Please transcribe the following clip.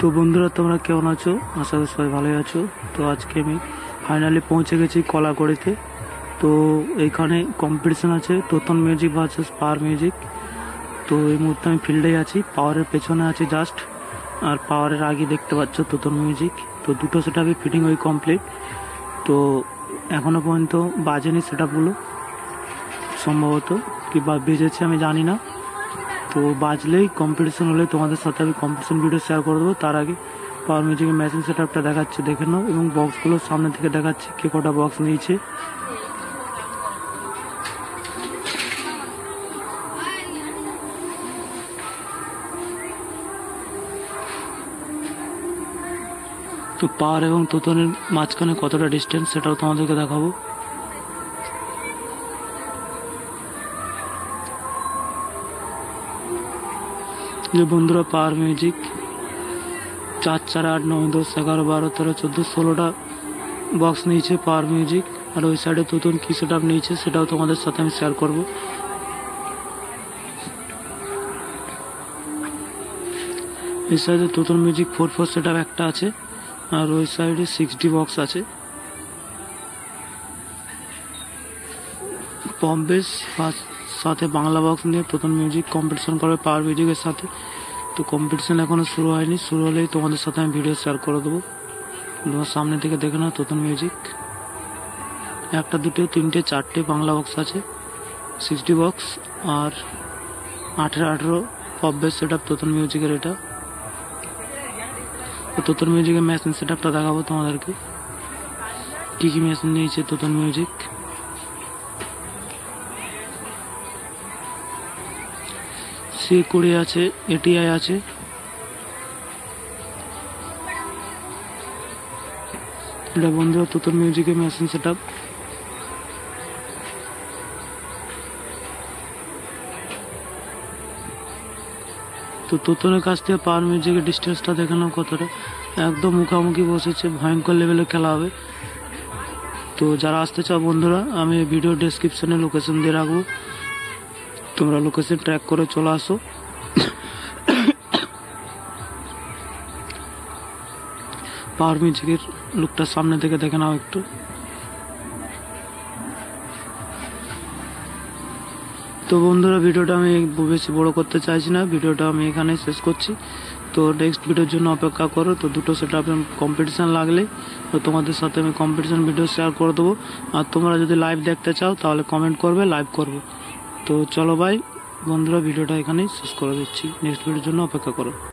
তো বন্ধুরা তোমরা কেমন আছো? আশা করি সবাই ভালোই আছো। তো আজকে আমি ফাইনালি পৌঁছে গেছি কলাগড়িতে। তো এইখানে কম্পিটিশন আছে Totan music versus power music. তো এই মুহূর্তে আমি ফিল্ডেই আছি, পাওয়ারের পেছনে আছি জাস্ট, আর পাওয়ারের আগে দেখতে পাচ্ছ তোতন মিউজিক। তো দুটো সেট আপই ফিটিং হয়ে কমপ্লিট। তো এখনো পর্যন্ত বাজেনি সেট আপগুলো, সম্ভবত কি বা বেজেছে আমি জানি না। তো বাজলেই কম্পিটিশন হলে তোমাদের সাথে আমি কম্পিটিশন ভিডিও শেয়ার করে দেবো। তার আগে পাওয়ার মিউজিকের মেশিন সেট আপটা দেখাচ্ছে, দেখে নাও, এবং বক্সগুলো সামনে থেকে দেখাচ্ছে কে কটা বক্স নিয়েছে। তো পাওয়ার এবং তোতনের মাঝখানে কতটা ডিস্টেন্স সেটাও তোমাদেরকে দেখাবো। যে বন্ধুরা পাওয়ার মিউজিক 4, 4, 8, 9, 10, 11, 12, 13, 14, 16টা বক্স নিয়েছে পাওয়ার মিউজিক। আর ওই সাইডে তোতন কি সেট আপ নিয়েছে সেটাও তোমাদের সাথে আমি শেয়ার করব। এই সাইডে তোতন মিউজিক 4/4 সেট আপ একটা আছে, আর ওই সাইডে 6D বক্স আছে। পপ বেস সাথে বাংলা বক্স নিয়ে তোতন মিউজিক কম্পিটিশন করবে পাওয়ার মিউজিকের সাথে। তো কম্পিটিশন এখনো শুরু হয়নি, শুরু হলেই তোমাদের সাথে আমি ভিডিও শেয়ার করে দেবো। তোমার সামনে থেকে দেখে নাও তোতন মিউজিক। 1, 2, 3, 4টে বাংলা বক্স আছে, 6D বক্স, আর 18 pop base set up Totan মিউজিকের। এটা তোতন মিউজিকের মেশিন সেট আপটা দেখাবো তোমাদেরকে, কি কি মেশিন নিয়েছে তোতন মিউজিক। C20 আছে, ATI আছে, এটা বন্ধুরা তোতন মিউজিকের মেশিন সেট আপ। তো তোতনের কাছ থেকে পাওয়ার মিউজিকের ডিস্টেন্সটা দেখে নাও কতটা, একদম মুখামুখি বসেছে, ভয়ঙ্কর লেভেলে খেলা হবে। তো যারা আসতে চাও বন্ধুরা, আমি ভিডিও ডেসক্রিপশনে লোকেশন দিয়ে রাখবো, তোমরা লোকেশন ট্র্যাক করে চলে আসো। পাওয়ার মিউজিকের লুকটা সামনে থেকে দেখে নাও একটু। তো বন্ধুরা ভিডিওটা আমি বেশি বড় করতে চাইছি না, ভিডিওটা আমি এখানে শেষ করছি। তো নেক্সট ভিডিওর জন্য অপেক্ষা করো। তো দুটো সেট আপ কম্পিটিশান লাগলে তো তোমাদের সাথে আমি কম্পিটিশান ভিডিও শেয়ার করে দেবো। আর তোমরা যদি লাইভ দেখতে চাও তাহলে কমেন্ট করবে, লাইভ করবো। তো চলো ভাই বন্ধুরা, ভিডিওটা এখানেই শেষ করে দিচ্ছি, নেক্সট ভিডিওর জন্য অপেক্ষা করো।